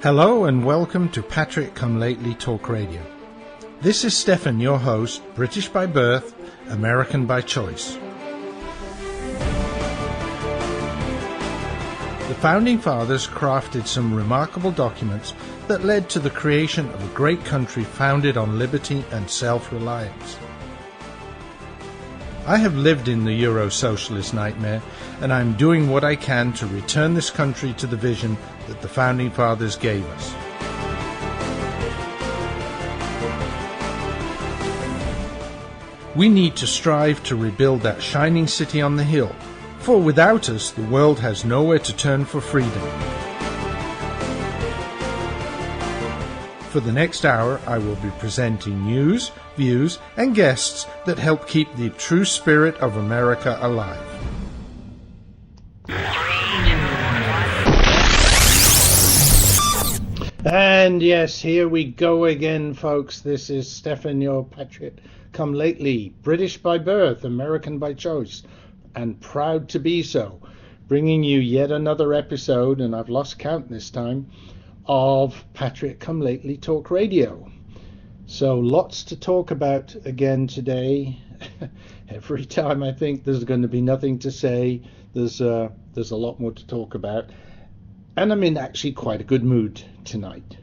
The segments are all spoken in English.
Hello and welcome to Patrick Come Lately Talk Radio. This is Stefan, your host, British by birth, American by choice. The Founding Fathers crafted some remarkable documents that led to the creation of a great country founded on liberty and self-reliance. I have lived in the Euro-socialist nightmare, and I'm doing what I can to return this country to the vision that the Founding Fathers gave us. We need to strive to rebuild that shining city on the hill, for without us, the world has nowhere to turn for freedom. For the next hour, I will be presenting news, views, and guests that help keep the true spirit of America alive. And yes, here we go again, folks. This is Stefan, your Patriot Come Lately, British by birth, American by choice, and proud to be so, bringing you yet another episode, and I've lost count this time, of Patrick Come Lately Talk Radio. So lots to talk about again today. Every time I think there's going to be nothing to say, there's a lot more to talk about. And I'm in actually quite a good mood tonight.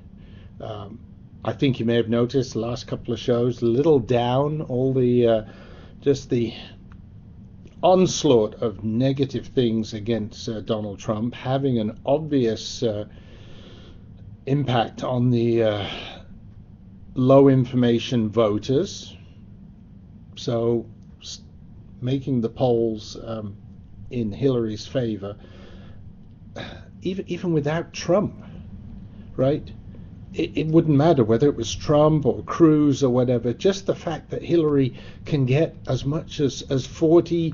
I think you may have noticed the last couple of shows, a little down, all the just the onslaught of negative things against Donald Trump, having an obvious impact on the low information voters. So making the polls in Hillary's favor, even without Trump, right? It wouldn't matter whether it was Trump or Cruz or whatever. Just the fact that Hillary can get as much as 40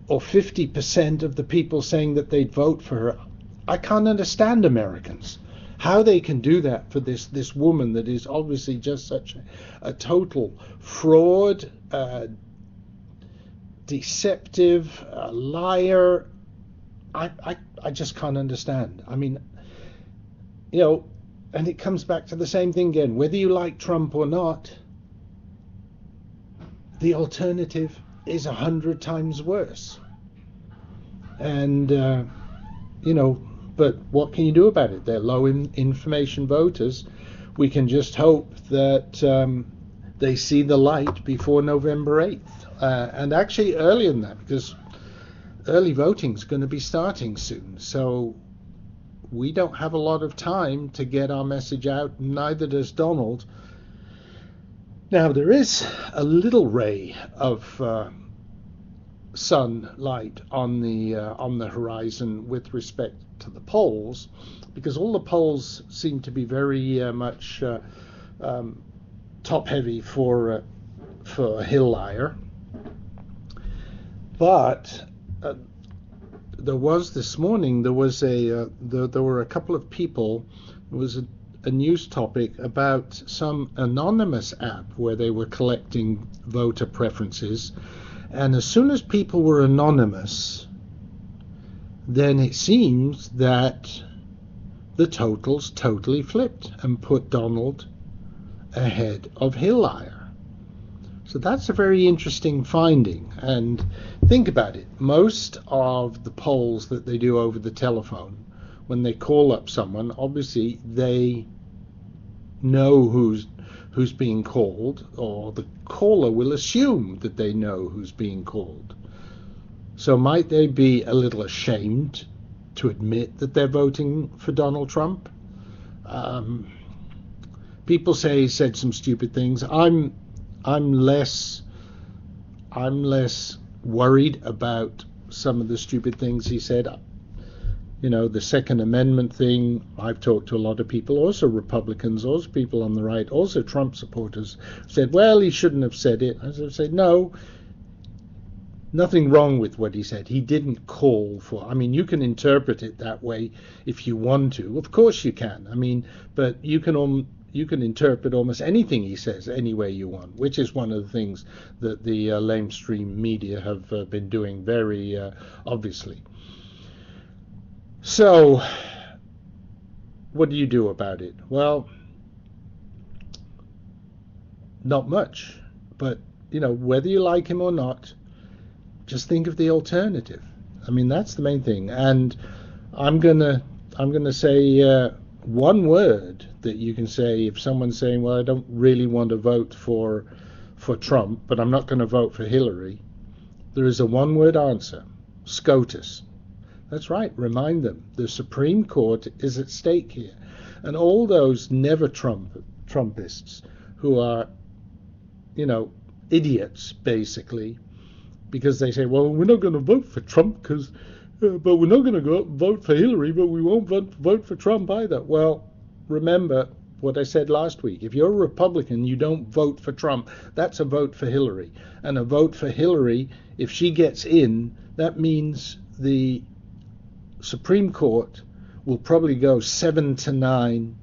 or 50% of the people saying that they'd vote for her. I can't understand Americans, how they can do that for this woman that is obviously just such a total fraud, deceptive, liar. I just can't understand. I mean, you know, and it comes back to the same thing again. Whether you like Trump or not, the alternative is 100 times worse. And, you know, but what can you do about it? They're low information voters. We can just hope that they see the light before November 8th. And actually earlier than that, because early voting is going to be starting soon. So we don't have a lot of time to get our message out, neither does Donald. Now, there is a little ray of sunlight on the horizon with respect to the polls, because all the polls seem to be very much top-heavy for Hillyer. But there was this morning, there were a couple of people, there was a news topic about some anonymous app where they were collecting voter preferences, and as soon as people were anonymous, then it seems that the totals totally flipped and put Donald ahead of Hillyer. So that's a very interesting finding. And think about it. Most of the polls that they do over the telephone, when they call up someone, obviously they know who's being called, or the caller will assume that they know who's being called. So might they be a little ashamed to admit that they're voting for Donald Trump? People say he said some stupid things. I'm less worried about some of the stupid things he said. You know, the Second Amendment thing, I've talked to a lot of people, also Republicans, also people on the right, also Trump supporters, said, well, he shouldn't have said it. I said, no, nothing wrong with what he said. He didn't call for, I mean, you can interpret it that way if you want to. Of course you can. I mean, but you can interpret almost anything he says any way you want, which is one of the things that the lamestream media have been doing very obviously. So what do you do about it? Well, not much. But, whether you like him or not, just think of the alternative. I mean, that's the main thing. And I'm gonna say one word that you can say if someone's saying, "Well, I don't really want to vote for Trump, but I'm not going to vote for Hillary." There is a one-word answer: SCOTUS. That's right. Remind them the Supreme Court is at stake here, and all those never Trumpists who are, idiots basically, because they say, "Well, we're not going to vote for Trump but we're not going to go vote for Hillary, but we won't vote for Trump either." Well, remember what I said last week. If you're a Republican, you don't vote for Trump. That's a vote for Hillary. And a vote for Hillary, if she gets in, that means the Supreme Court will probably go 7-9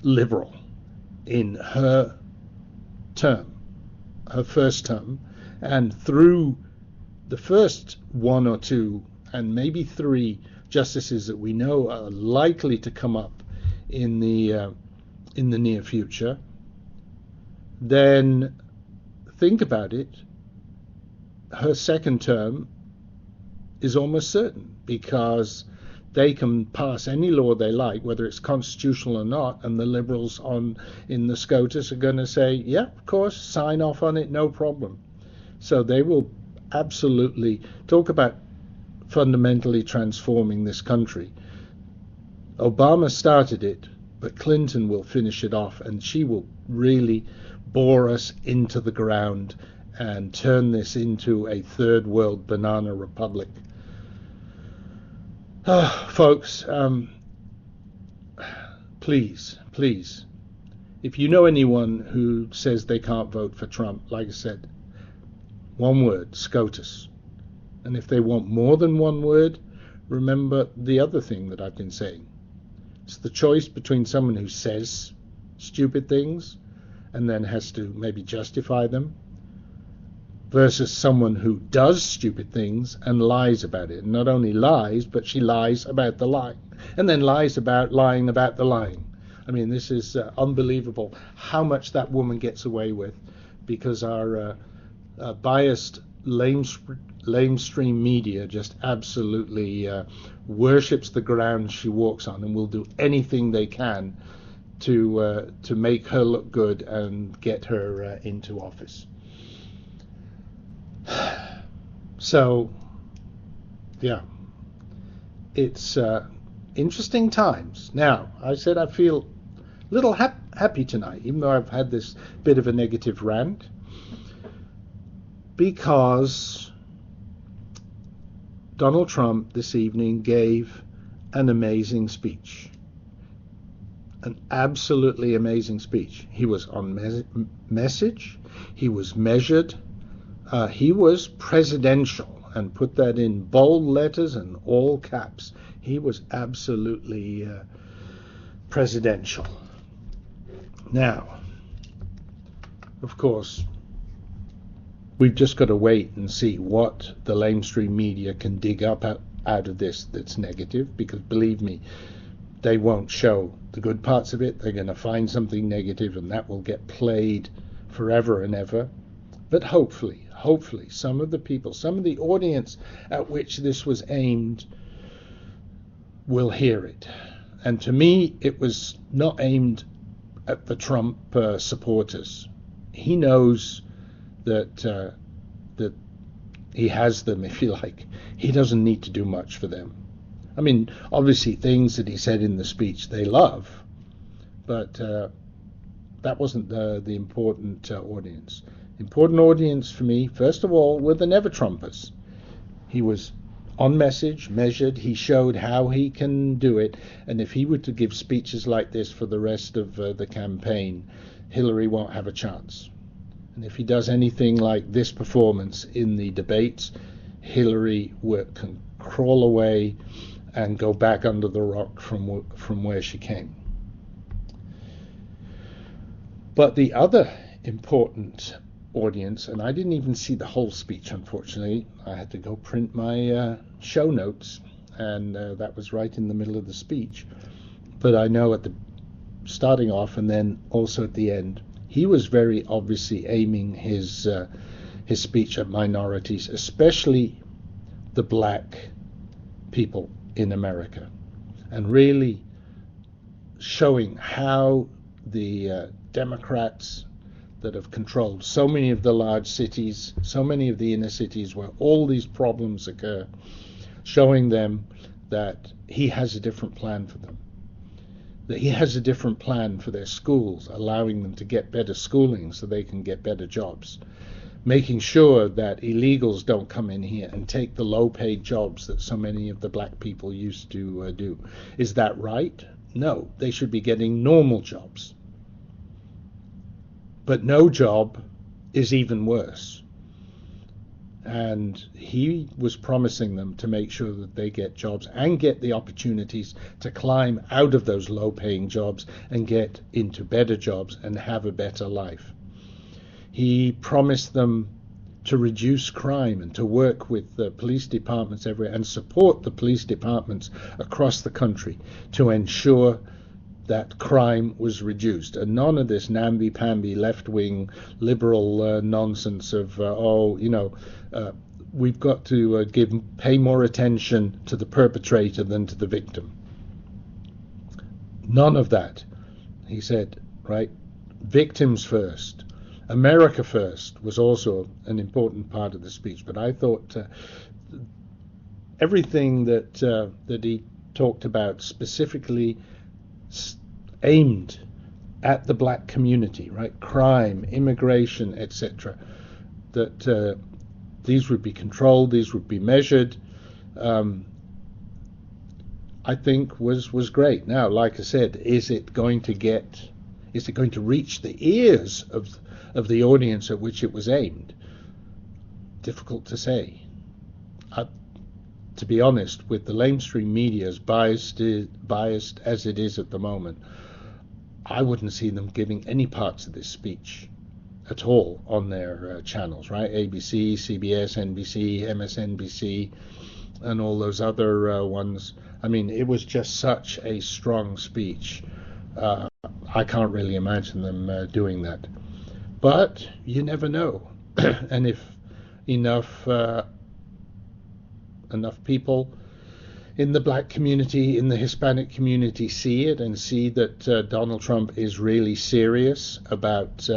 liberal in her term, her first term, and through the first one or two and maybe three justices that we know are likely to come up in the near future, then think about it. Her second term is almost certain, because they can pass any law they like, whether it's constitutional or not, and the liberals in the SCOTUS are going to say, "Yeah, of course, sign off on it, no problem." So they will absolutely talk about fundamentally transforming this country. Obama started it, but Clinton will finish it off, and she will really bore us into the ground and turn this into a third world banana republic. Folks, please, if you know anyone who says they can't vote for Trump, like I said, one word: SCOTUS. And if they want more than one word, remember the other thing that I've been saying. It's the choice between someone who says stupid things and then has to maybe justify them, versus someone who does stupid things and lies about it. And not only lies, but she lies about the lie, and then lies about lying about the lying. I mean, this is unbelievable how much that woman gets away with, because our biased lamestream media just absolutely worships the ground she walks on, and will do anything they can to make her look good and get her into office. So, yeah, it's interesting times. Now, I said I feel a little happy tonight, even though I've had this bit of a negative rant, because Donald Trump this evening gave an amazing speech. An absolutely amazing speech. He was on message. He was measured. He was presidential, and put that in bold letters and all caps. He was absolutely presidential. Now, of course, we've just got to wait and see what the lamestream media can dig up out of this that's negative, because believe me, they won't show the good parts of it. They're going to find something negative, and that will get played forever and ever. But hopefully, some of the people, some of the audience at which this was aimed will hear it. And to me, it was not aimed at the Trump supporters. He knows that he has them, if you like. He doesn't need to do much for them. I mean, obviously things that he said in the speech they love, but that wasn't the important audience. Important audience for me, first of all, were the never-Trumpers. He was on message, measured. He showed how he can do it. And if he were to give speeches like this for the rest of the campaign, Hillary won't have a chance. And if he does anything like this performance in the debates, Hillary can crawl away and go back under the rock from where she came. But the other important audience, and I didn't even see the whole speech, unfortunately. I had to go print my show notes, and that was right in the middle of the speech. but I know at the starting off and then also at the end, he was very obviously aiming his speech at minorities, especially the black people in America, and really showing how the Democrats that have controlled so many of the large cities, so many of the inner cities where all these problems occur, showing them that he has a different plan for them, that he has a different plan for their schools, allowing them to get better schooling so they can get better jobs, making sure that illegals don't come in here and take the low-paid jobs that so many of the black people used to do. Is that right? No, they should be getting normal jobs. But no job is even worse. And he was promising them to make sure that they get jobs and get the opportunities to climb out of those low-paying jobs and get into better jobs and have a better life. He promised them to reduce crime and to work with the police departments everywhere and support the police departments across the country to ensure that crime was reduced, and none of this namby-pamby left-wing liberal nonsense of we've got to pay more attention to the perpetrator than to the victim. None of that. He said, right, victims first, America first was also an important part of the speech. But I thought everything that he talked about specifically aimed at the black community, right? Crime, immigration, etc. That these would be controlled, these would be measured. I think was great. Now, like I said, is it going to reach the ears of the audience at which it was aimed? Difficult to say. To be honest, with the mainstream media as biased as it is at the moment, I wouldn't see them giving any parts of this speech at all on their channels, right? ABC, CBS, NBC, MSNBC, and all those other ones. I mean, it was just such a strong speech. I can't really imagine them doing that. But you never know. And if enough people in the black community, in the Hispanic community, see it and see that Donald Trump is really serious about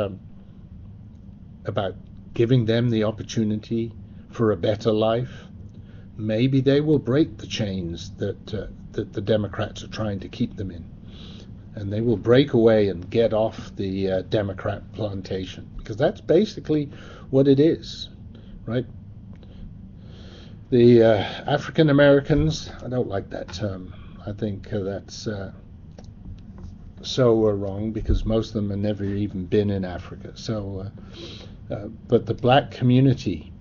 giving them the opportunity for a better life, maybe they will break the chains that the Democrats are trying to keep them in, and they will break away and get off the Democrat plantation, because that's basically what it is, right? The African Americans, I don't like that term. I think that's so wrong, because most of them have never even been in Africa. So, but the black community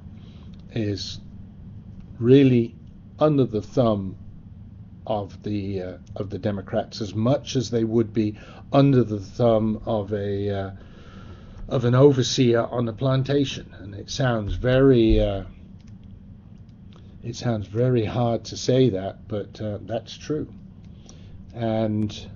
is really under the thumb of the Democrats, as much as they would be under the thumb of an overseer on a plantation. And it sounds very hard to say that, but that's true. And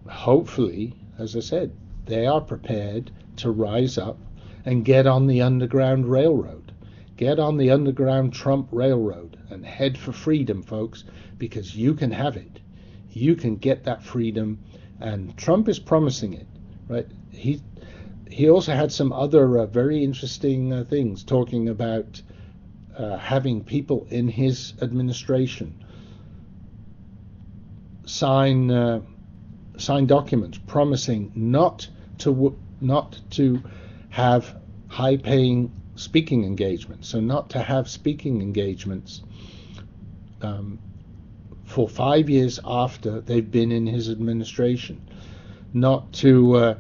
hopefully, as I said, they are prepared to rise up and get on the Underground Railroad. Get on the Underground Trump Railroad and head for freedom, folks, because you can have it. You can get that freedom, and Trump is promising it, right? He also had some other very interesting things, talking about having people in his administration sign documents promising not to have high-paying speaking engagements. So not to have speaking engagements for 5 years after they've been in his administration. Not to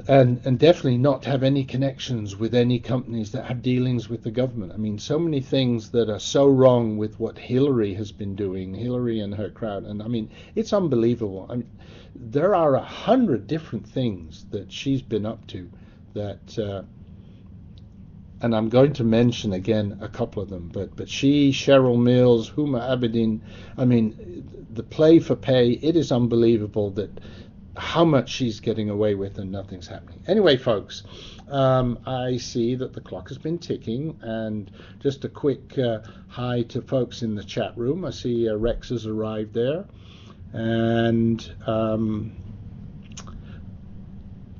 and definitely not to have any connections with any companies that have dealings with the government. I mean, so many things that are so wrong with what Hillary has been doing, Hillary and her crowd. And I mean, it's unbelievable. I mean, there are 100 different things that she's been up to that and I'm going to mention again a couple of them, but she, Cheryl Mills, Huma Abedin, I mean, the play for pay, it is unbelievable that how much she's getting away with and nothing's happening. Anyway, folks, I see that the clock has been ticking, and just a quick hi to folks in the chat room. I see Rex has arrived there, and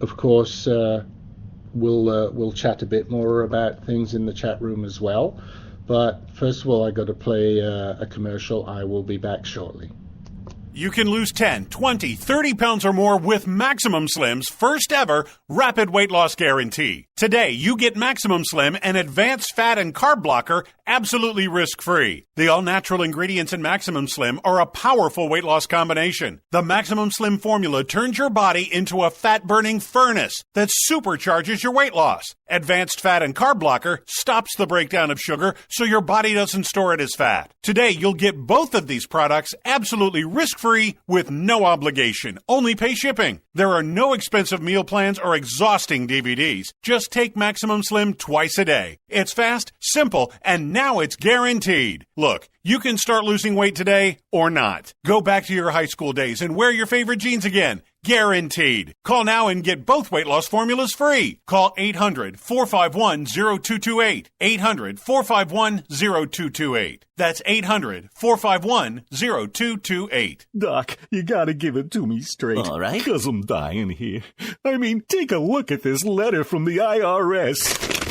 of course we'll chat a bit more about things in the chat room as well. But first of all, I got to play a commercial. I will be back shortly. You can lose 10, 20, 30 pounds or more with Maximum Slim's first ever rapid weight loss guarantee. Today, you get Maximum Slim, an advanced fat and carb blocker, absolutely risk-free. The all-natural ingredients in Maximum Slim are a powerful weight loss combination. The Maximum Slim formula turns your body into a fat-burning furnace that supercharges your weight loss. Advanced fat and carb blocker stops the breakdown of sugar so your body doesn't store it as fat. Today, you'll get both of these products absolutely risk-free with no obligation. Only pay shipping. There are no expensive meal plans or exhausting DVDs. Just take Maximum Slim twice a day. It's fast, simple, and now it's guaranteed. Look, you can start losing weight today or not. Go back to your high school days and wear your favorite jeans again. Guaranteed. Call now and get both weight loss formulas free. Call 800-451-0228. 800-451-0228. That's 800-451-0228. Doc, you gotta give it to me straight. All right. 'Cause I'm dying here. I mean, take a look at this letter from the IRS.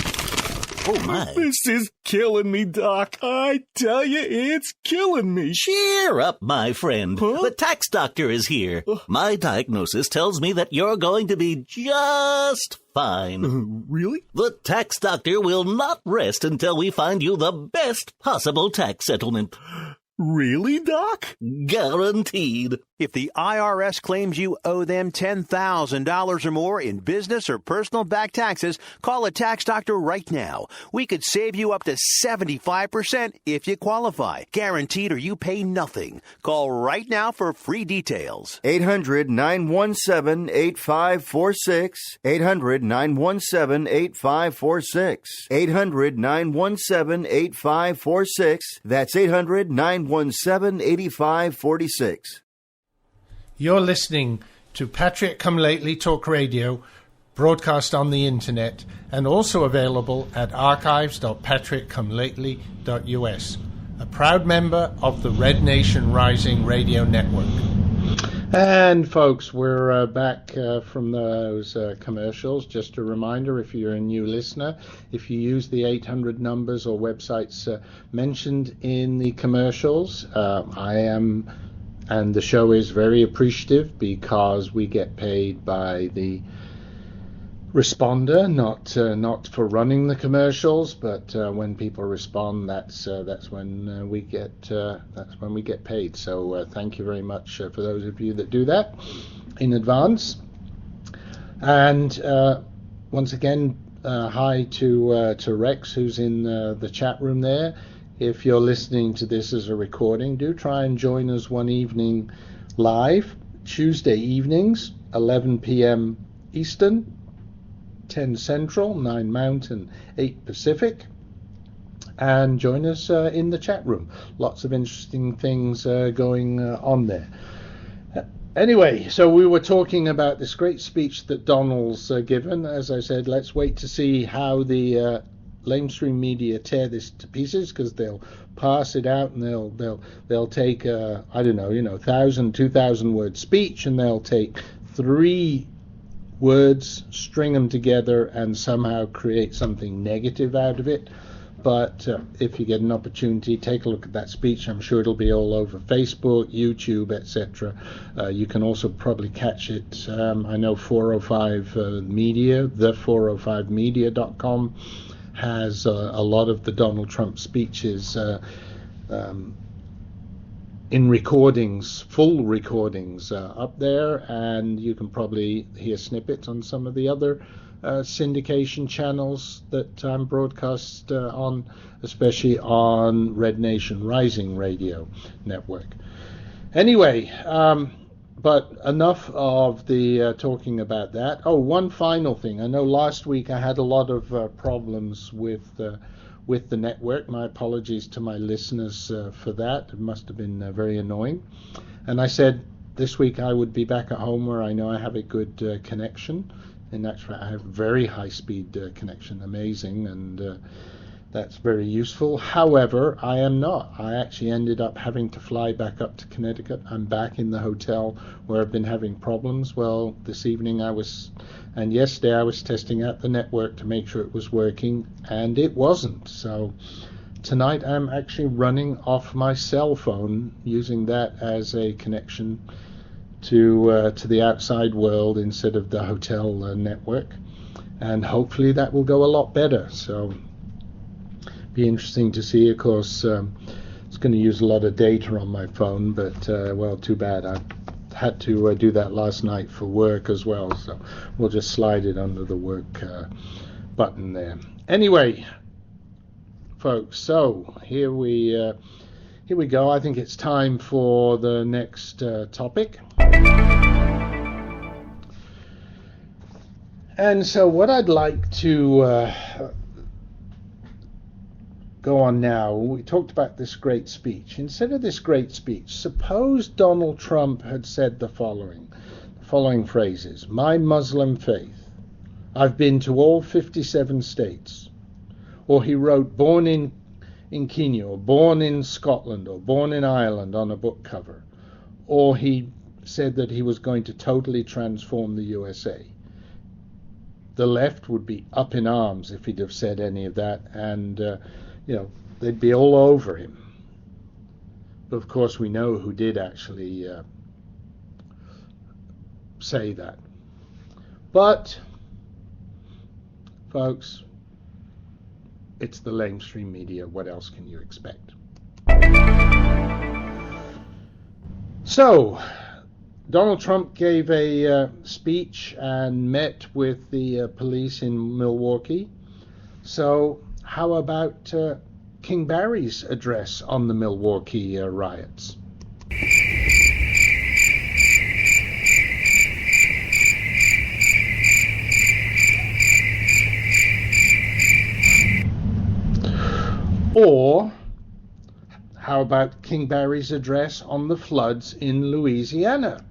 Oh, my. This is killing me, Doc. I tell you, it's killing me. Cheer up, my friend. Huh? The tax doctor is here. My diagnosis tells me that you're going to be just fine. Really? The tax doctor will not rest until we find you the best possible tax settlement. Really, Doc? Guaranteed. If the IRS claims you owe them $10,000 or more in business or personal back taxes, call a tax doctor right now. We could save you up to 75% if you qualify. Guaranteed or you pay nothing. Call right now for free details. 800-917-8546. 800-917-8546. 800-917-8546. That's 800-917-8546. You're listening to Patrick Come Lately Talk Radio, broadcast on the internet, and also available at archives.patrickcomelately.us, a proud member of the Red Nation Rising Radio Network. And folks, we're back from those commercials. Just a reminder, if you're a new listener, if you use the 800 numbers or websites mentioned in the commercials, I am, and the show is very appreciative because we get paid by the responder, not for running the commercials, but when people respond, that's when we get paid. So thank you very much for those of you that do that in advance. And once again, hi to Rex, who's in the chat room there. If you're listening to this as a recording, do try and join us one evening live, Tuesday evenings, 11 p.m. Eastern, 10 Central, 9 Mountain, 8 Pacific, and join us in the chat room. Lots of interesting things going on there. Anyway, so we were talking about this great speech that Donald's given. As I said, let's wait to see how the lamestream media tear this to pieces, because they'll pass it out and they'll take I don't know, 1,000, 2,000 word speech, and they'll take 3 words, string them together, and somehow create something negative out of it. But if you get an opportunity, take a look at that speech. I'm sure it'll be all over Facebook, YouTube, etc. You can also probably catch it. I know 405 Media, the405media.com, has a lot of the Donald Trump speeches in recordings, full recordings up there, and you can probably hear snippets on some of the other syndication channels that I'm broadcast on, especially on Red Nation Rising Radio Network. Anyway, But enough of the talking about that. Oh, one final thing. I know last week I had a lot of problems with the network. My apologies to my listeners for that. It must have been very annoying. And I said this week I would be back at home where I know I have a good connection. In actual fact, I have very high-speed connection, amazing, and that's very useful. However, I am not. I actually ended up having to fly back up to Connecticut. I'm back in the hotel where I've been having problems. Well, this evening and yesterday I was testing out the network to make sure it was working, and it wasn't. So tonight I'm actually running off my cell phone, using that as a connection to the outside world instead of the hotel network, and hopefully that will go a lot better. So be interesting to see. Of course, it's going to use a lot of data on my phone, but well, too bad. I had to do that last night for work as well, so we'll just slide it under the work button there. Anyway, folks, so here we go. I think it's time for the next topic. And so what I'd like to go on now, we talked about this great speech. Instead of this great speech, suppose Donald Trump had said the following phrases: my Muslim faith, I've been to all 57 states. Or he wrote born in Kenya, or born in Scotland, or born in Ireland on a book cover. Or he said that he was going to totally transform the USA. The left would be up in arms if he'd have said any of that, and they'd be all over him. But of course we know who did actually say that. But folks, it's the lamestream media. What else can you expect? So Donald Trump gave a speech and met with the police in Milwaukee. So how about King Barry's address on the Milwaukee riots? Or how about King Barry's address on the floods in Louisiana?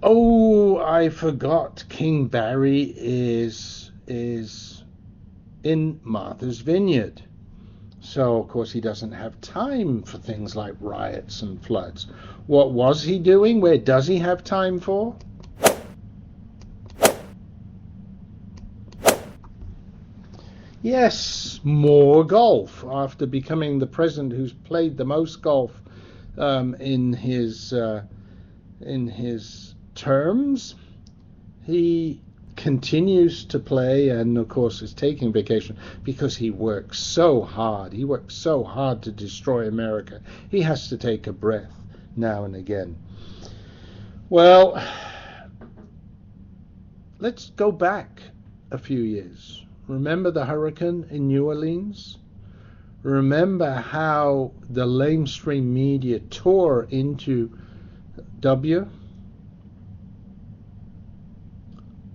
Oh, I forgot. King Barry is in Martha's Vineyard. So, of course, he doesn't have time for things like riots and floods. What was he doing? Where does he have time for? Yes, more golf. After becoming the president who's played the most golf in his terms, he continues to play, and of course is taking vacation because he works so hard. He works so hard to destroy America. He has to take a breath now and again. Well, let's go back a few years. Remember the hurricane in New Orleans? Remember how the lamestream media tore into W?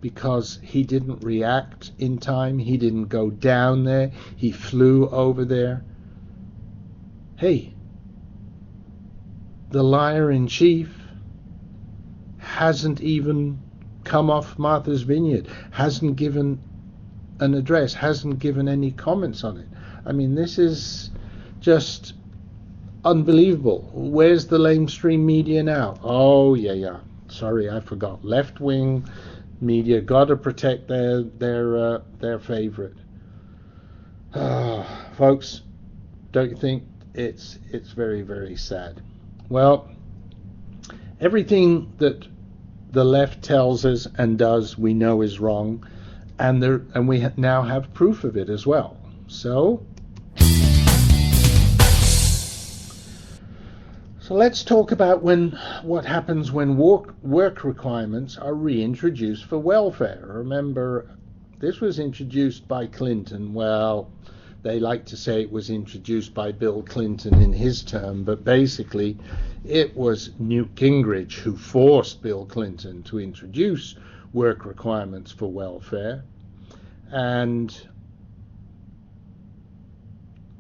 Because he didn't react in time. He didn't go down there. He flew over there. Hey, the liar-in-chief hasn't even come off Martha's Vineyard, hasn't given an address, hasn't given any comments on it. I mean, this is just unbelievable. Where's the lamestream media now? Oh, yeah. Sorry, I forgot. Left-wing media got to protect their favorite. Folks, don't you think it's very, very sad? Well, everything that the left tells us and does, we know is wrong, and we now have proof of it as well. So So let's talk about what happens when work requirements are reintroduced for welfare. Remember, this was introduced by Clinton. Well, they like to say it was introduced by Bill Clinton in his term, but basically it was Newt Gingrich who forced Bill Clinton to introduce work requirements for welfare.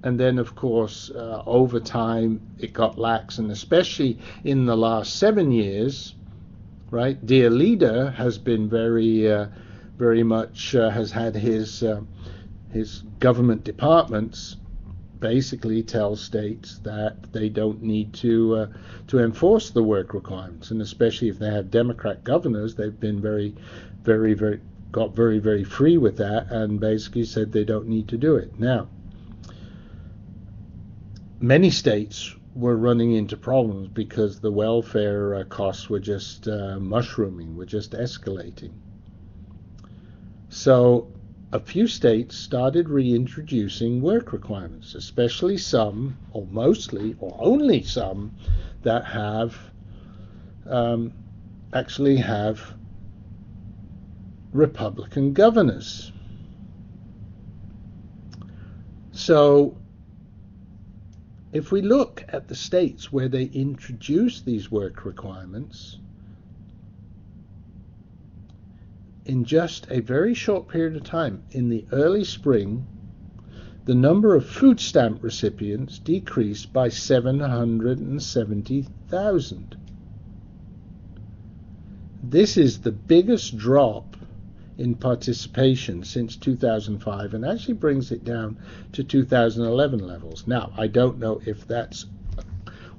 And then, of course, over time, it got lax, and especially in the last 7 years, right? Dear Leader has been very much has had his government departments basically tell states that they don't need to enforce the work requirements, and especially if they have Democrat governors, they've been very free with that, and basically said they don't need to do it. Now, many states were running into problems because the welfare costs were just mushrooming, were just escalating. So a few states started reintroducing work requirements, especially some, or mostly, or only some, that actually have Republican governors. So if we look at the states where they introduce these work requirements, in just a very short period of time, in the early spring, the number of food stamp recipients decreased by 770,000. This is the biggest drop in participation since 2005, and actually brings it down to 2011 levels. Now, I don't know if that's,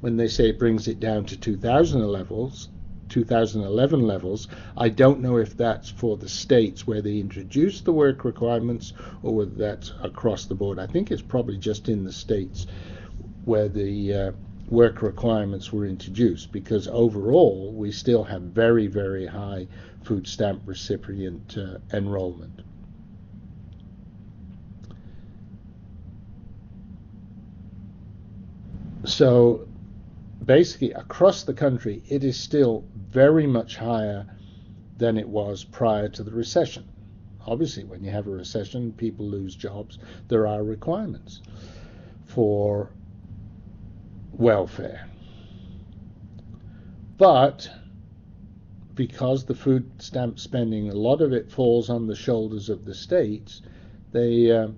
when they say it brings it down to 2011 levels, I don't know if that's for the states where they introduced the work requirements or whether that's across the board. I think it's probably just in the states where the work requirements were introduced, because overall we still have very, very high food stamp recipient enrollment. So basically across the country it is still very much higher than it was prior to the recession. Obviously, when you have a recession, people lose jobs. There are requirements for welfare. But because the food stamp spending, a lot of it falls on the shoulders of the states, they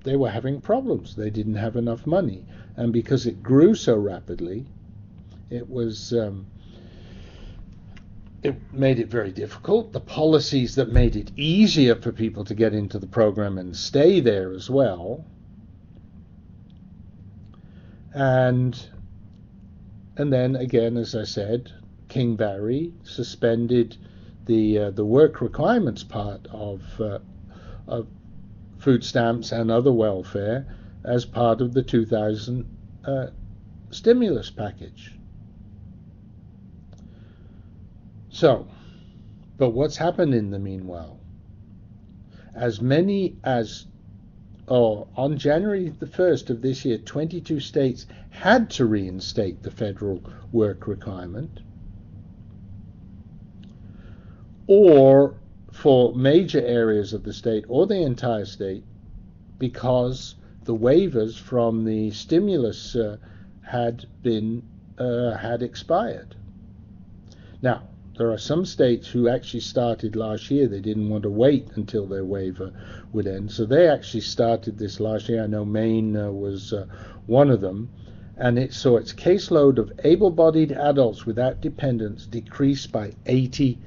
were having problems. They didn't have enough money. And because it grew so rapidly, it made it very difficult. The policies that made it easier for people to get into the program and stay there as well. And then again, as I said, King Barry suspended the work requirements part of food stamps and other welfare as part of the 2000 stimulus package. So, but what's happened in the meanwhile? On January the 1st of this year, 22 states had to reinstate the federal work requirement, or for major areas of the state or the entire state, because the waivers from the stimulus had expired. Now, there are some states who actually started last year. They didn't want to wait until their waiver would end, so they actually started this last year. I know Maine was one of them, and it saw its caseload of able-bodied adults without dependents decrease by 80%.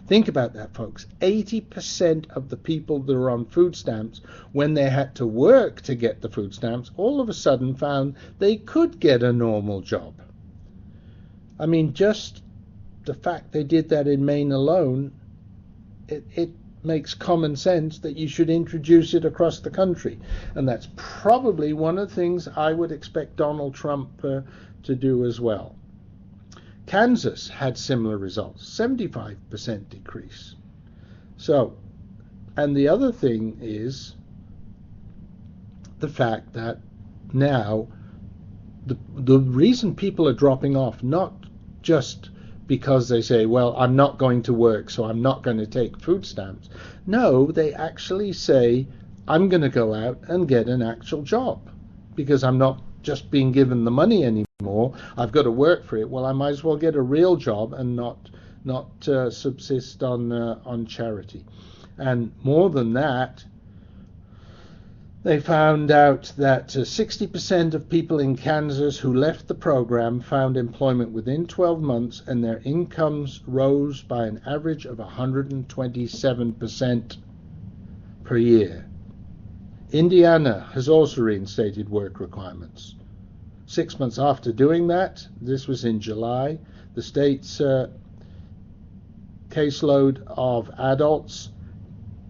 Think about that, folks. 80% of the people that are on food stamps, when they had to work to get the food stamps, all of a sudden found they could get a normal job. I mean, just the fact they did that in Maine alone, it makes common sense that you should introduce it across the country. And that's probably one of the things I would expect Donald Trump to do as well. Kansas had similar results, 75% decrease. So, and the other thing is the fact that now the reason people are dropping off, not just because they say, well, I'm not going to work, so I'm not going to take food stamps. No, they actually say, I'm going to go out and get an actual job because I'm not just being given the money anymore. I've got to work for it. Well, I might as well get a real job and not subsist on charity. And more than that, they found out that 60% of people in Kansas who left the program found employment within 12 months, and their incomes rose by an average of 127% per year. Indiana has also reinstated work requirements. 6 months after doing that, this was in July, the state's caseload of adults,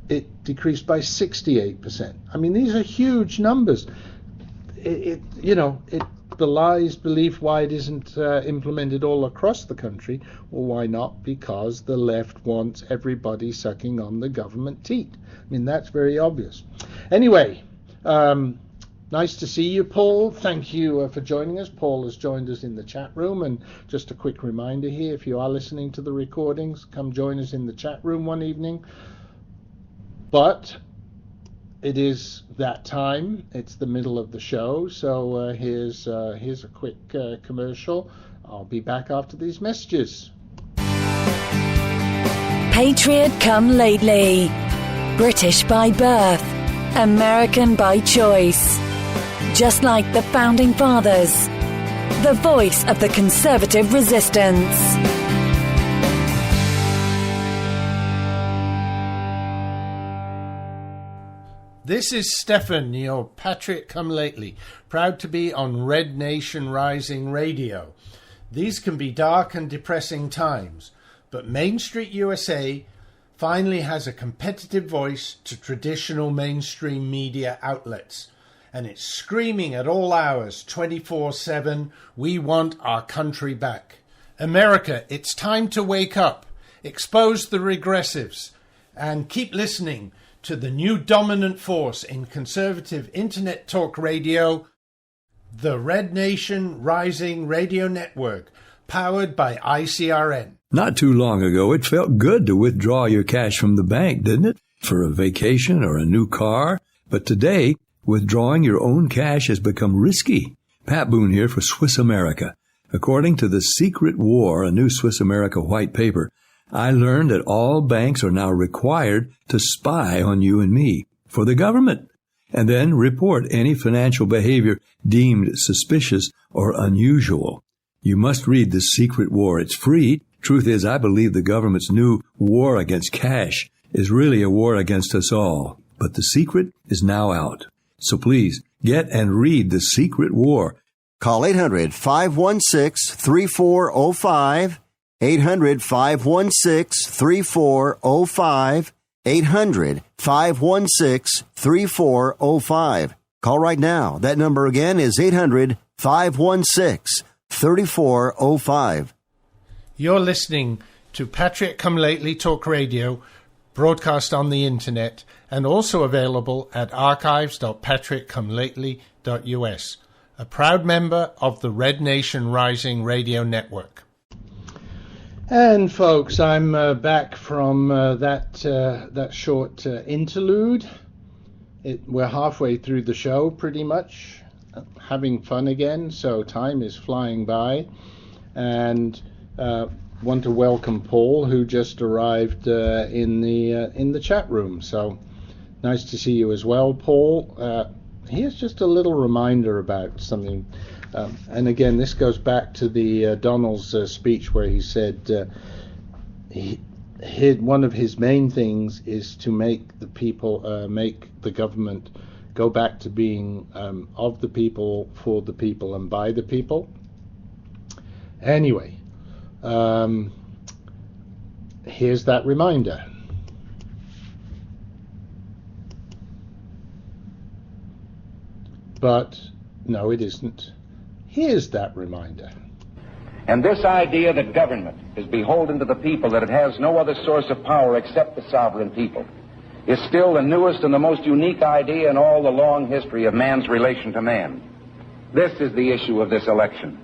it decreased by 68%. I mean, these are huge numbers. It belies belief why it isn't implemented all across the country. Well, why not? Because the left wants everybody sucking on the government teat. I mean, that's very obvious. Anyway, nice to see you, Paul. Thank you for joining us. Paul has joined us in the chat room. And just a quick reminder here, if you are listening to the recordings, come join us in the chat room one evening. But it is that time. It's the middle of the show. So here's a quick commercial. I'll be back after these messages. Patriot come lately. British by birth. American by choice. Just like the Founding Fathers. The voice of the conservative resistance. This is Stefan, your Patriot Come Lately, proud to be on Red Nation Rising Radio. These can be dark and depressing times, but Main Street USA finally has a competitive voice to traditional mainstream media outlets, and it's screaming at all hours, 24/7, we want our country back. America, it's time to wake up, expose the regressives, and keep listening to the new dominant force in conservative internet talk radio, the Red Nation Rising Radio Network, powered by ICRN. Not too long ago, it felt good to withdraw your cash from the bank, didn't it? For a vacation or a new car. But today, withdrawing your own cash has become risky. Pat Boone here for Swiss America. According to The Secret War, a new Swiss America white paper, I learned that all banks are now required to spy on you and me for the government, and then report any financial behavior deemed suspicious or unusual. You must read The Secret War. It's free. Truth is, I believe the government's new war against cash is really a war against us all. But the secret is now out. So please, get and read The Secret War. Call 800-516-3405. 800-516-3405. 800-516-3405. Call right now. That number again is 800-516-3405. You're listening to Patriot Come Lately Talk Radio, broadcast on the internet, and also available at archives.patriotcomelately.us, a proud member of the Red Nation Rising Radio Network. And folks, I'm back from that short interlude. We're halfway through the show, pretty much, having fun again. So time is flying by, and want to welcome Paul, who just arrived in the chat room. So nice to see you as well, Paul. Here's just a little reminder about something. And again, this goes back to the Donald's speech where he said one of his main things is to make the people, make the government go back to being of the people, for the people, and by the people. Anyway, here's that reminder. But no, it isn't. Here's that reminder. And this idea that government is beholden to the people, that it has no other source of power except the sovereign people, is still the newest and the most unique idea in all the long history of man's relation to man. This is the issue of this election.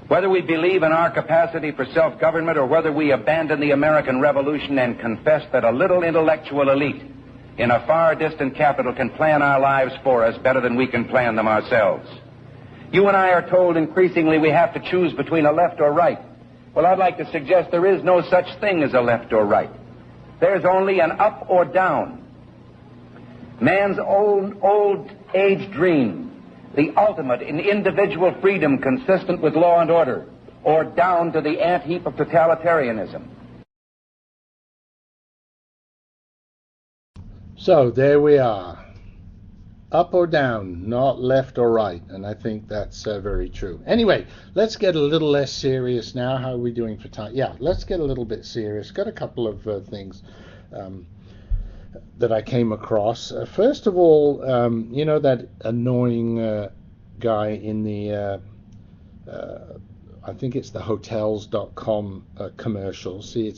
Whether we believe in our capacity for self-government or whether we abandon the American Revolution and confess that a little intellectual elite in a far distant capital can plan our lives for us better than we can plan them ourselves. You and I are told increasingly we have to choose between a left or right. Well, I'd like to suggest there is no such thing as a left or right. There's only an up or down. Man's old age dream, the ultimate in individual freedom consistent with law and order, or down to the ant heap of totalitarianism. So there we are. Up or down, not left or right. And I think that's very true. Anyway, let's get a little less serious now. How are we doing for time? Yeah, let's get a little bit serious. Got a couple of things that I came across. First of all, you know that annoying guy in the, I think it's the Hotels.com commercial. See,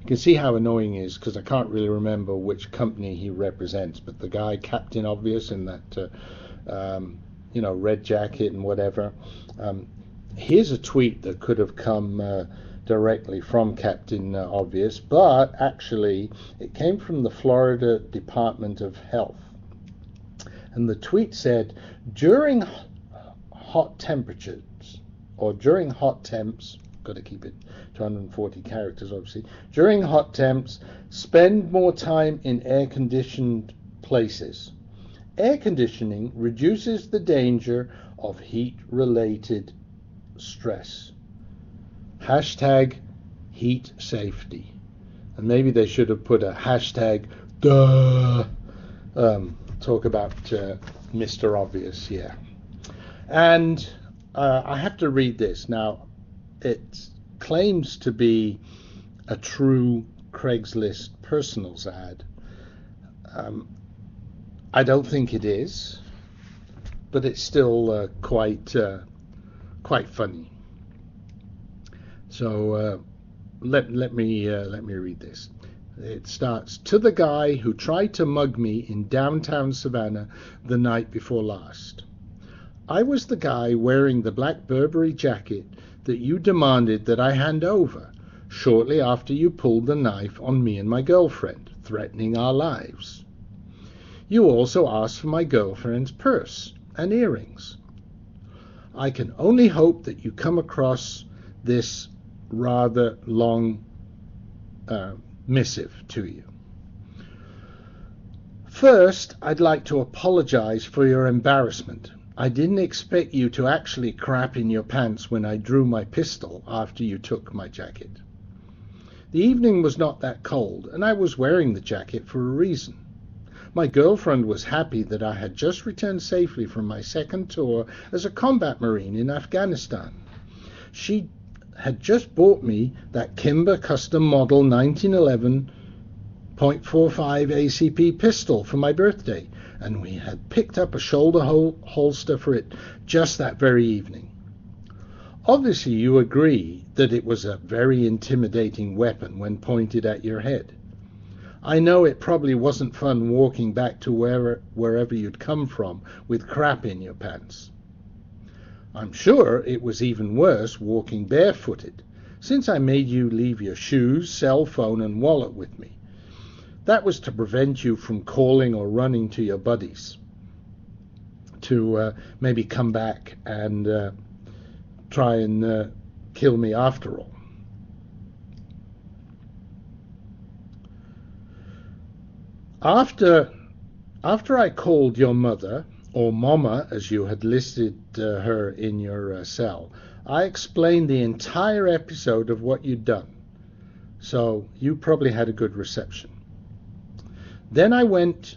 you can see how annoying he is because I can't really remember which company he represents, but the guy, Captain Obvious, in that, red jacket and whatever. Here's a tweet that could have come directly from Captain Obvious, but actually it came from the Florida Department of Health. And the tweet said, during hot temperatures, or during hot temps, got to keep it 240 characters obviously, during hot temps, spend more time in air-conditioned places. Air conditioning reduces the danger of heat-related stress. Hashtag heat safety. And maybe they should have put a hashtag duh. Talk about Mr. Obvious here. And I have to read this. Now, it claims to be a true Craigslist personals ad. I don't think it is, but it's still quite funny. So let me read this. It starts, to the guy who tried to mug me in downtown Savannah the night before last. I was the guy wearing the black Burberry jacket that you demanded that I hand over shortly after you pulled the knife on me and my girlfriend, threatening our lives. You also asked for my girlfriend's purse and earrings. I can only hope that you come across this rather long missive to you. First, I'd like to apologize for your embarrassment. I didn't expect you to actually crap in your pants when I drew my pistol after you took my jacket. The evening was not that cold, and I was wearing the jacket for a reason. My girlfriend was happy that I had just returned safely from my second tour as a combat marine in Afghanistan. She had just bought me that Kimber Custom Model 1911 .45 ACP pistol for my birthday, and we had picked up a shoulder holster for it just that very evening. Obviously, you agree that it was a very intimidating weapon when pointed at your head. I know it probably wasn't fun walking back to wherever you'd come from with crap in your pants. I'm sure it was even worse walking barefooted, since I made you leave your shoes, cell phone, and wallet with me. That was to prevent you from calling or running to your buddies to maybe come back and try and kill me after all. After I called your mother, or Mama as you had listed her in your cell, I explained the entire episode of what you'd done, so you probably had a good reception. Then I went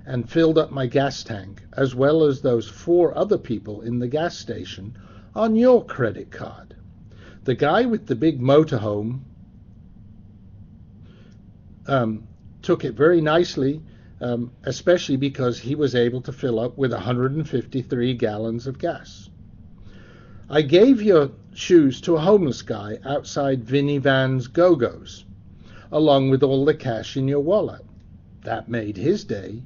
and filled up my gas tank, as well as those 4 other people in the gas station, on your credit card. The guy with the big motorhome took it very nicely, especially because he was able to fill up with 153 gallons of gas. I gave your shoes to a homeless guy outside Vinnie Van's Go-Go's, along with all the cash in your wallet. That made his day.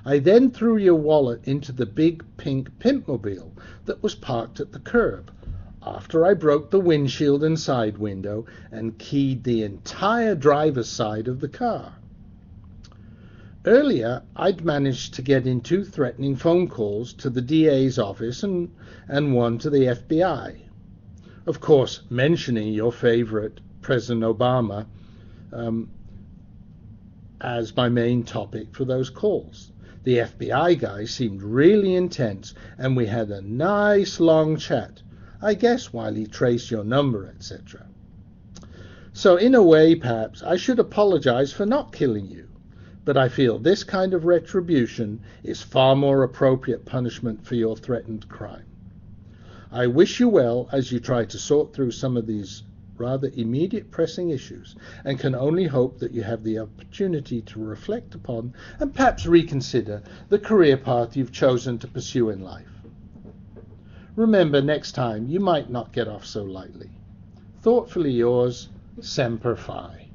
I then threw your wallet into the big pink pimpmobile that was parked at the curb, after I broke the windshield and side window and keyed the entire driver's side of the car. Earlier, I'd managed to get in 2 threatening phone calls to the DA's office and one to the FBI. Of course, mentioning your favorite, President Obama, as my main topic for those calls. The FBI guy seemed really intense, and we had a nice long chat, I guess while he traced your number, etc. So in a way, perhaps, I should apologize for not killing you, but I feel this kind of retribution is far more appropriate punishment for your threatened crime. I wish you well as you try to sort through some of these rather immediate pressing issues, and can only hope that you have the opportunity to reflect upon and perhaps reconsider the career path you've chosen to pursue in life. Remember, next time you might not get off so lightly. Thoughtfully yours, Semper Fi.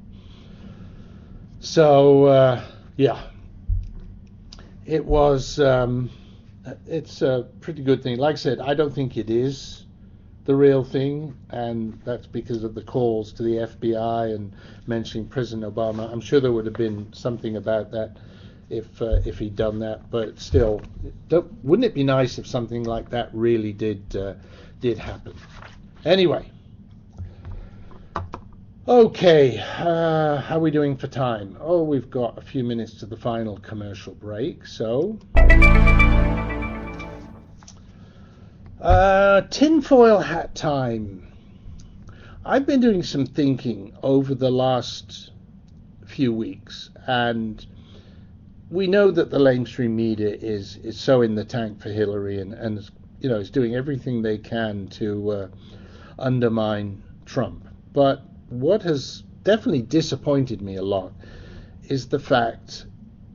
So, yeah, it was, it's a pretty good thing. Like I said, I don't think it is the real thing, and that's because of the calls to the FBI and mentioning President Obama. I'm sure there would have been something about that if he'd done that, but still, wouldn't it be nice if something like that really did happen? Anyway, okay, how are we doing for time? Oh, we've got a few minutes to the final commercial break, so tinfoil hat time. I've been doing some thinking over the last few weeks, and we know that the mainstream media is so in the tank for Hillary and is doing everything they can to undermine Trump. But what has definitely disappointed me a lot is the fact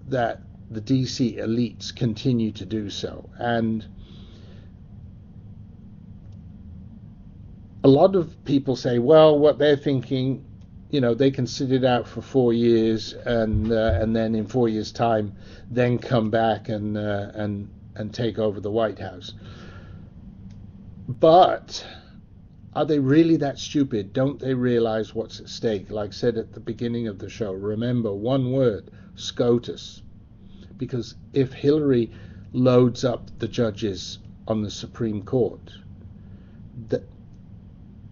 that the DC elites continue to do so. And a lot of people say, well, what they're thinking, they can sit it out for 4 years and then in 4 years' time, then come back and take over the White House. But are they really that stupid? Don't they realize what's at stake? Like I said at the beginning of the show, remember one word, SCOTUS. Because if Hillary loads up the judges on the Supreme Court,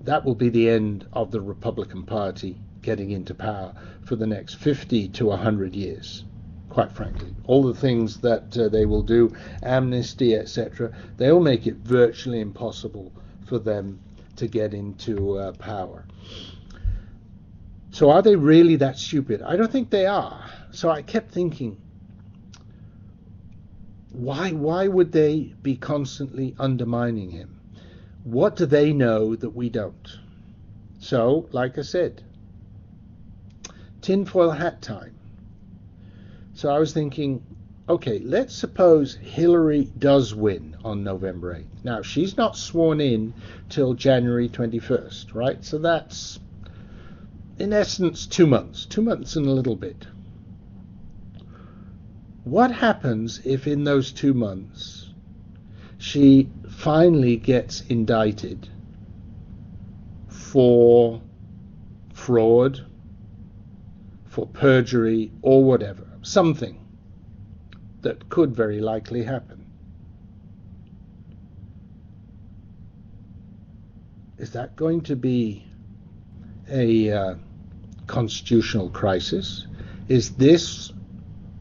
that will be the end of the Republican Party getting into power for the next 50 to 100 years, quite frankly. All the things that they will do, amnesty, etc., they will make it virtually impossible for them to get into power. So are they really that stupid? I don't think they are. So I kept thinking, why would they be constantly undermining him? What do they know that we don't? So, like I said, tinfoil hat time. So I was thinking, okay, let's suppose Hillary does win on November 8th. Now, she's not sworn in till January 21st, right? So that's, in essence, 2 months. 2 months and a little bit. What happens if in those 2 months she finally gets indicted for fraud, for perjury, or whatever, something that could very likely happen? Is that going to be a constitutional crisis? Is this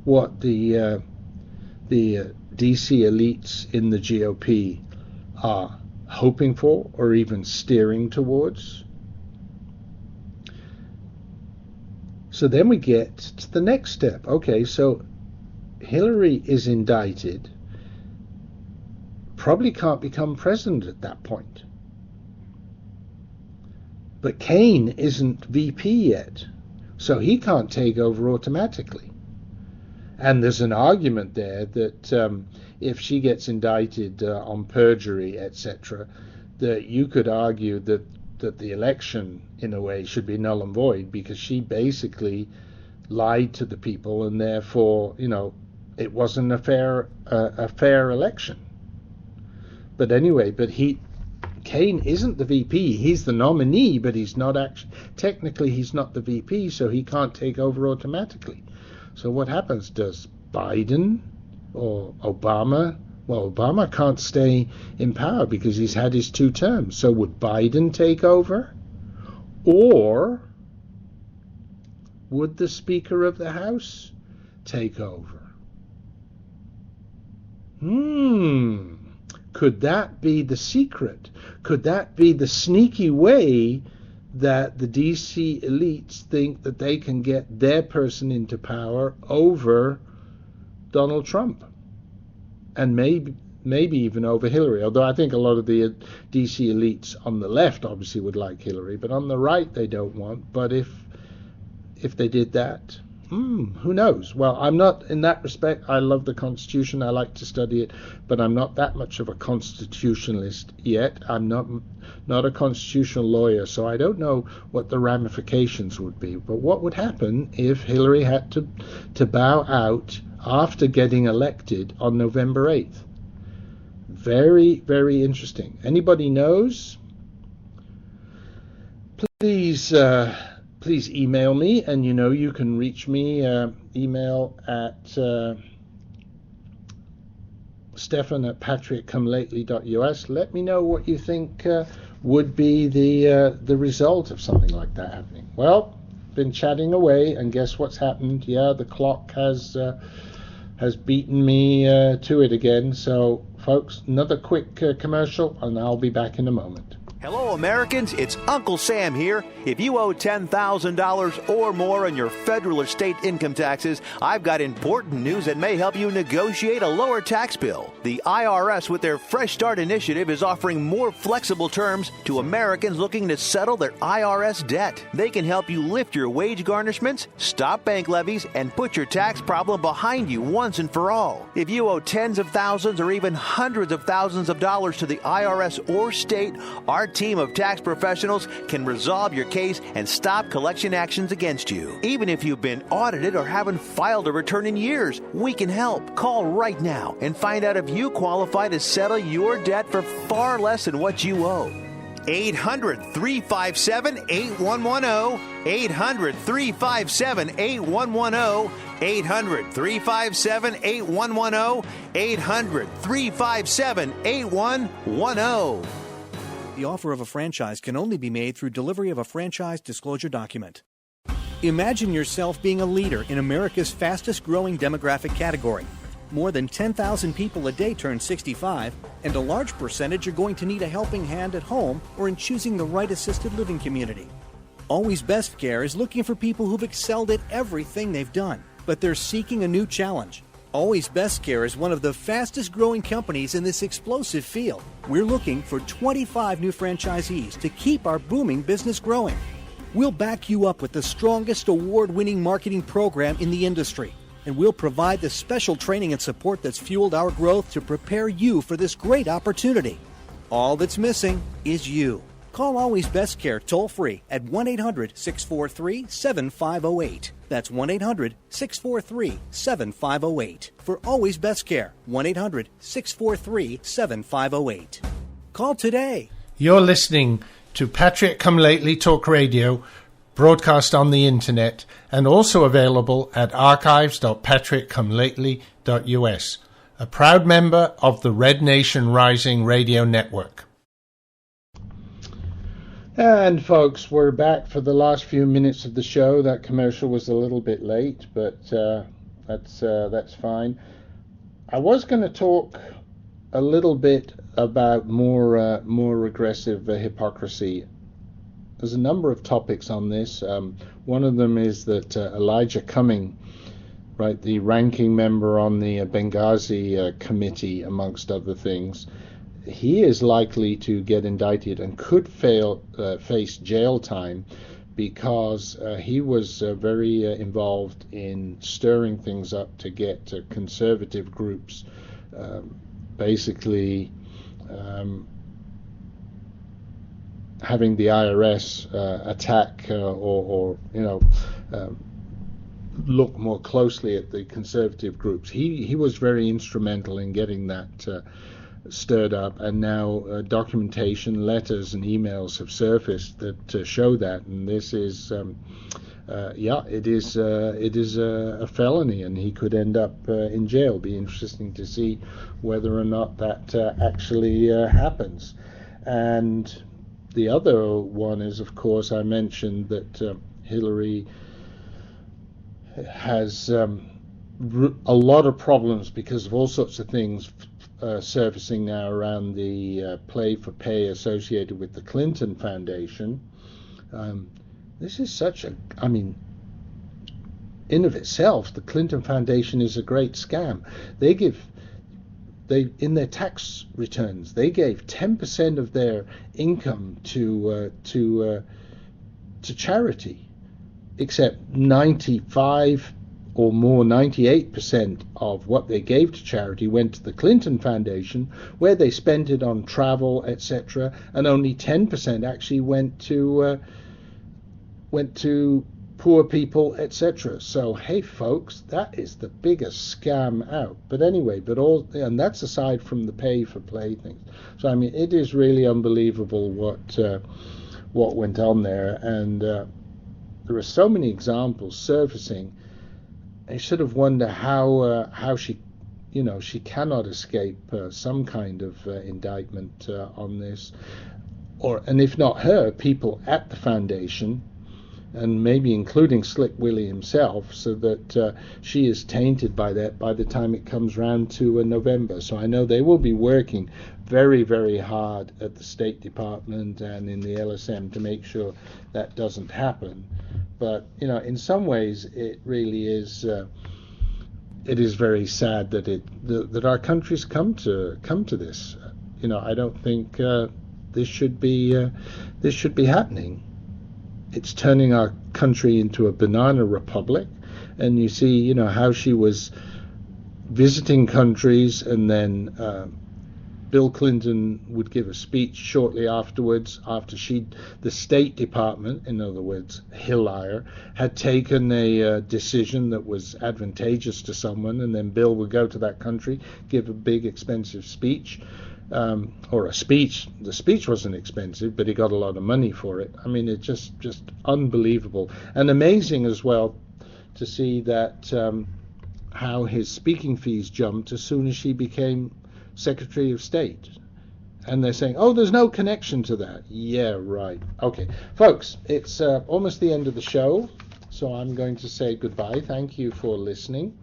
what the DC elites in the GOP are hoping for or even steering towards? So then we get to the next step. Okay, so Hillary is indicted, probably can't become president at that point. But Kaine isn't VP yet, so he can't take over automatically. And there's an argument there that if she gets indicted on perjury, etc., that you could argue that the election, in a way, should be null and void because she basically lied to the people, and therefore, it wasn't a fair election. But anyway, Kaine isn't the VP. He's the nominee, but he's not actually, technically he's not the VP, so he can't take over automatically. So what happens? Does Biden or Obama? Well, Obama can't stay in power because he's had his 2 terms. So would Biden take over? Or would the Speaker of the House take over? Could that be the secret? Could that be the sneaky way that the DC elites think that they can get their person into power over Donald Trump? And maybe even over Hillary, although I think a lot of the DC elites on the left obviously would like Hillary, but on the right they don't want. But if they did that, who knows? Well, I'm not, in that respect, I love the Constitution, I like to study it, but I'm not that much of a constitutionalist yet. I'm not a constitutional lawyer, so I don't know what the ramifications would be. But what would happen if Hillary had to bow out after getting elected on November 8th? Very, very interesting. Anybody knows? Please email me, and you can reach me, email at stefan@patrickcomelately.us. Let me know what you think would be the result of something like that happening. Well, been chatting away, and guess what's happened? Yeah, the clock has beaten me to it again. So, folks, another quick commercial, and I'll be back in a moment. Hello, Americans. It's Uncle Sam here. If you owe $10,000 or more on your federal or state income taxes, I've got important news that may help you negotiate a lower tax bill. The IRS, with their Fresh Start initiative, is offering more flexible terms to Americans looking to settle their IRS debt. They can help you lift your wage garnishments, stop bank levies, and put your tax problem behind you once and for all. If you owe tens of thousands or even hundreds of thousands of dollars to the IRS or state, our team of tax professionals can resolve your case and stop collection actions against you. Even if you've been audited or haven't filed a return in years, we can help. Call right now and find out if you qualify to settle your debt for far less than what you owe. 800-357-8110. 800-357-8110. 800-357-8110. 800-357-8110. The offer of a franchise can only be made through delivery of a franchise disclosure document. Imagine yourself being a leader in America's fastest growing demographic category. More than 10,000 people a day turn 65, and a large percentage are going to need a helping hand at home or in choosing the right assisted living community. Always Best Care is looking for people who've excelled at everything they've done, but they're seeking a new challenge. Always Best Care is one of the fastest growing companies in this explosive field. We're looking for 25 new franchisees to keep our booming business growing. We'll back you up with the strongest award-winning marketing program in the industry, and we'll provide the special training and support that's fueled our growth to prepare you for this great opportunity. All that's missing is you. Call Always Best Care toll-free at 1-800-643-7508. That's 1-800-643-7508. For Always Best Care, 1-800-643-7508. Call today. You're listening to Patrick Come Lately Talk Radio, broadcast on the internet, and also available at archives.patrickcomelately.us, a proud member of the Red Nation Rising Radio Network. And folks, we're back for the last few minutes of the show. That commercial was a little bit late, but that's fine. I was going to talk a little bit about more regressive hypocrisy. There's a number of topics on this. One of them is that Elijah Cumming, right, the ranking member on the Benghazi committee, amongst other things, he is likely to get indicted and could face jail time because he was very involved in stirring things up to get conservative groups basically having the IRS attack or look more closely at the conservative groups. He was very instrumental in getting that stirred up, and now documentation, letters, and emails have surfaced that show that. And this is, it is a felony, and he could end up in jail. Be interesting to see whether or not that actually happens. And the other one is, of course, I mentioned that Hillary has a lot of problems because of all sorts of things surfacing now around the play for pay associated with the Clinton Foundation. This is such a, in of itself, the Clinton Foundation is a great scam. They in their tax returns, they gave 10% of their income to charity, except 95 or more, 98% of what they gave to charity went to the Clinton Foundation, where they spent it on travel, etc., and only 10% actually went to poor people, etc. So, hey, folks, that is the biggest scam out. But anyway, and that's aside from the pay for play things. So, it is really unbelievable what went on there, and there are so many examples surfacing. I sort of wonder how she, she cannot escape some kind of indictment on this, and if not her, people at the foundation, and maybe including Slick Willie himself, so that she is tainted by that by the time it comes round to November. So I know they will be working very, very hard at the State Department and in the LSM to make sure that doesn't happen. But in some ways, it really is. It is very sad that that our country's come to this. I don't think this should be happening. It's turning our country into a banana republic, and you see, how she was visiting countries, and then Bill Clinton would give a speech shortly afterwards, after the State Department, in other words, Hillary, had taken a decision that was advantageous to someone, and then Bill would go to that country, give a big expensive speech, or a speech. The speech wasn't expensive, but he got a lot of money for it. It's just unbelievable, and amazing as well to see that how his speaking fees jumped as soon as she became Secretary of State. And they're saying, oh, there's no connection to that. Yeah, right. Okay, folks, it's almost the end of the show, so I'm going to say goodbye. Thank you for listening.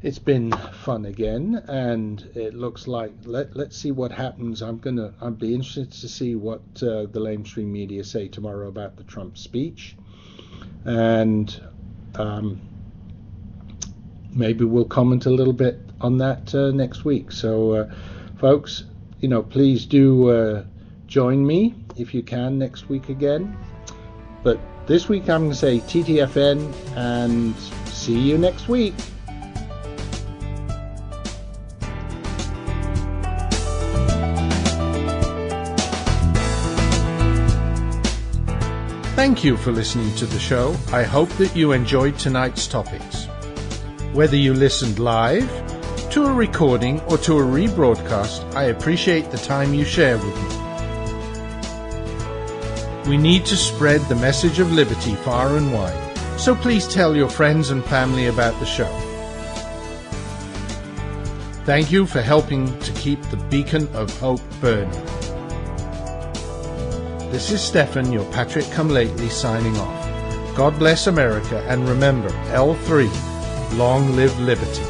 It's been fun again, and it looks like let's see what happens. I'd be interested to see what the lamestream media say tomorrow about the Trump speech, and maybe we'll comment a little bit on that next week. So, folks, please do join me if you can next week again. But this week I'm going to say TTFN, and see you next week. Thank you for listening to the show. I hope that you enjoyed tonight's topics. Whether you listened live, to a recording, or to a rebroadcast, I appreciate the time you share with me. We need to spread the message of liberty far and wide, so please tell your friends and family about the show. Thank you for helping to keep the beacon of hope burning. This is Stefan, your Patrick Come Lately, signing off. God bless America, and remember, L3, long live liberty.